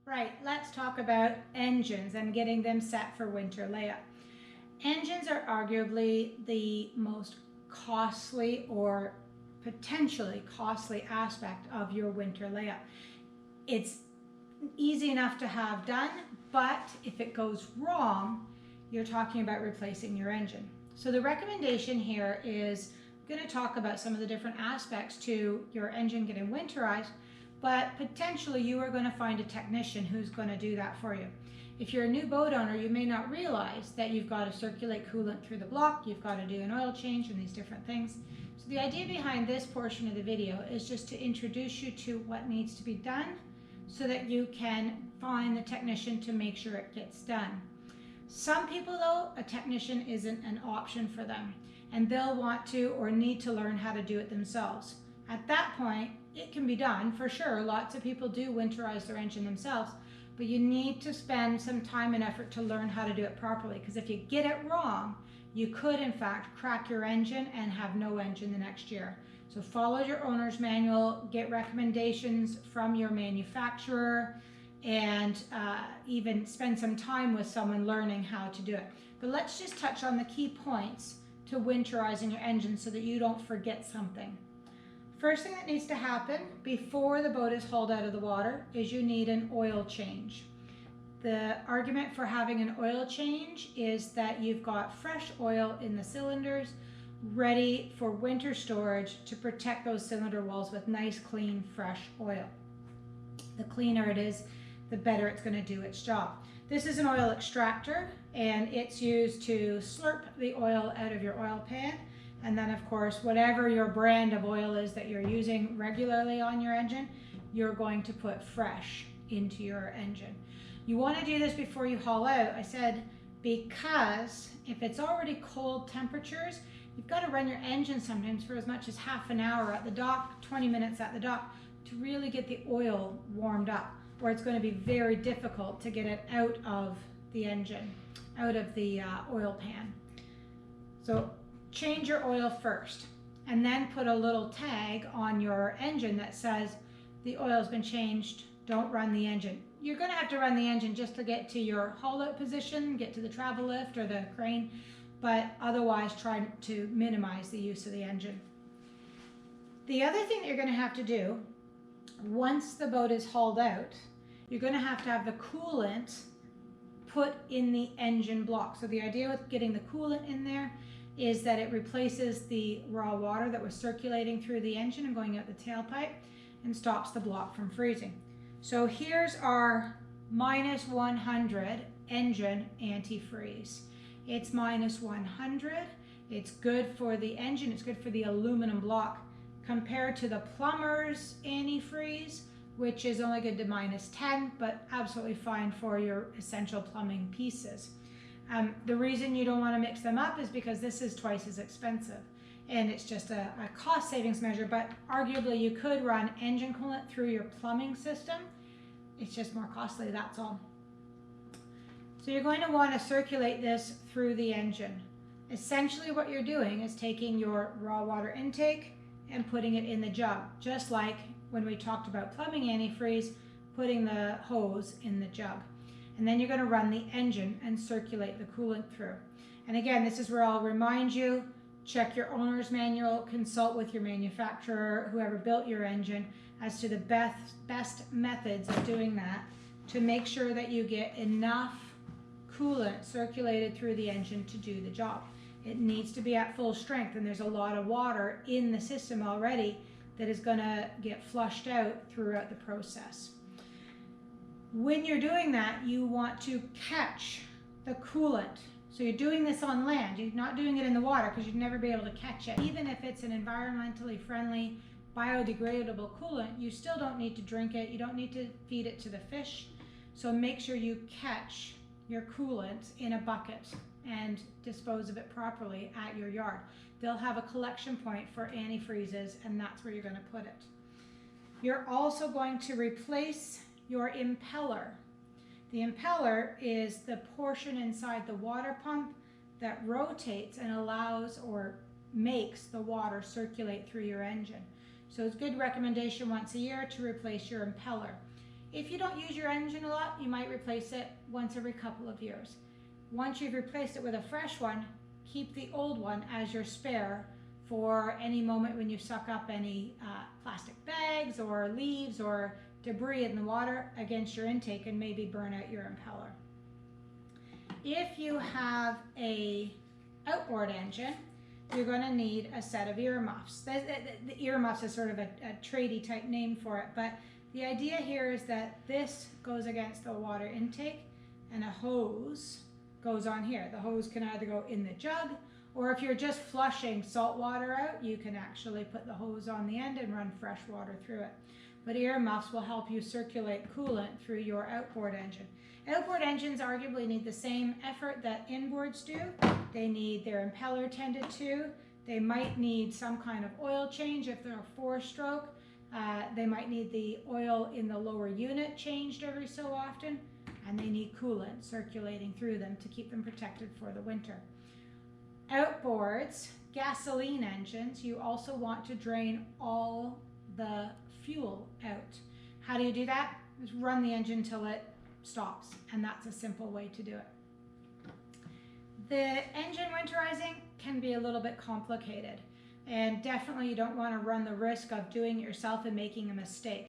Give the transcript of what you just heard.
Right, let's talk about engines and getting them set for winter layup. Engines are arguably the most costly or potentially costly aspect of your winter layup. It's easy enough to have done, but if it goes wrong, you're talking about replacing your engine. So the recommendation here is I'm going to talk about some of the different aspects to your engine getting winterized, but potentially you are going to find a technician who's going to do that for you. If you're a new boat owner, you may not realize that you've got to circulate coolant through the block, you've got to do an oil change and these different things. So the idea behind this portion of the video is just to introduce you to what needs to be done so that you can find the technician to make sure it gets done. Some people though, a technician isn't an option for them and they'll want to or need to learn how to do it themselves. At that point, it can be done for sure. Lots of people do winterize their engine themselves, but you need to spend some time and effort to learn how to do it properly, because if you get it wrong, you could in fact crack your engine and have no engine the next year. So follow your owner's manual, get recommendations from your manufacturer, and even spend some time with someone learning how to do it. But let's just touch on the key points to winterizing your engine so that you don't forget something. First thing that needs to happen before the boat is hauled out of the water is you need an oil change. The argument for having an oil change is that you've got fresh oil in the cylinders ready for winter storage to protect those cylinder walls with nice, clean, fresh oil. The cleaner it is, the better it's going to do its job. This is an oil extractor and it's used to slurp the oil out of your oil pan. And then of course, whatever your brand of oil is that you're using regularly on your engine, you're going to put fresh into your engine. You want to do this before you haul out, I said, because if it's already cold temperatures, you've got to run your engine sometimes for as much as half an hour at the dock, 20 minutes at the dock, to really get the oil warmed up, or it's going to be very difficult to get it out of the engine, out of the oil pan. So change your oil first, and then put a little tag on your engine that says the oil's been changed, don't run the engine. You're going to have to run the engine just to get to your haul out position, get to the travel lift or the crane, but otherwise try to minimize the use of the engine. The other thing that you're going to have to do once the boat is hauled out, you're going to have the coolant put in the engine block. So the idea with getting the coolant in there is that it replaces the raw water that was circulating through the engine and going out the tailpipe and stops the block from freezing. So here's our minus 100 engine antifreeze. It's minus 100. It's good for the engine. It's good for the aluminum block compared to the plumber's antifreeze, which is only good to minus 10, but absolutely fine for your essential plumbing pieces. The reason you don't want to mix them up is because this is twice as expensive and it's just a cost savings measure, but arguably you could run engine coolant through your plumbing system. It's just more costly, that's all. So you're going to want to circulate this through the engine. Essentially what you're doing is taking your raw water intake and putting it in the jug, just like when we talked about plumbing antifreeze, putting the hose in the jug. And then you're going to run the engine and circulate the coolant through. And again, this is where I'll remind you, check your owner's manual, consult with your manufacturer, whoever built your engine, as to the best methods of doing that to make sure that you get enough coolant circulated through the engine to do the job. It needs to be at full strength, and there's a lot of water in the system already that is going to get flushed out throughout the process. When you're doing that, you want to catch the coolant. So you're doing this on land. You're not doing it in the water because you'd never be able to catch it. Even if it's an environmentally friendly, biodegradable coolant, you still don't need to drink it. You don't need to feed it to the fish. So make sure you catch your coolant in a bucket and dispose of it properly at your yard. They'll have a collection point for antifreezes, and that's where you're going to put it. You're also going to replace your impeller. The impeller is the portion inside the water pump that rotates and allows or makes the water circulate through your engine. So it's a good recommendation once a year to replace your impeller. If you don't use your engine a lot, you might replace it once every couple of years. Once you've replaced it with a fresh one, keep the old one as your spare for any moment when you suck up any plastic bags or leaves or debris in the water against your intake and maybe burn out your impeller. If you have a outboard engine, you're going to need a set of earmuffs. The earmuffs is sort of a tradey type name for it, but the idea here is that this goes against the water intake and a hose goes on here. The hose can either go in the jug, or if you're just flushing salt water out, you can actually put the hose on the end and run fresh water through it. But earmuffs will help you circulate coolant through your outboard engine. Outboard engines arguably need the same effort that inboards do. They need their impeller tended to. They might need some kind of oil change if they're a 4-stroke. They might need the oil in the lower unit changed every so often, and they need coolant circulating through them to keep them protected for the winter. Outboards, gasoline engines, you also want to drain all the fuel out. How do you do that? Just run the engine till it stops, and that's a simple way to do it. The engine winterizing can be a little bit complicated, and definitely you don't want to run the risk of doing it yourself and making a mistake.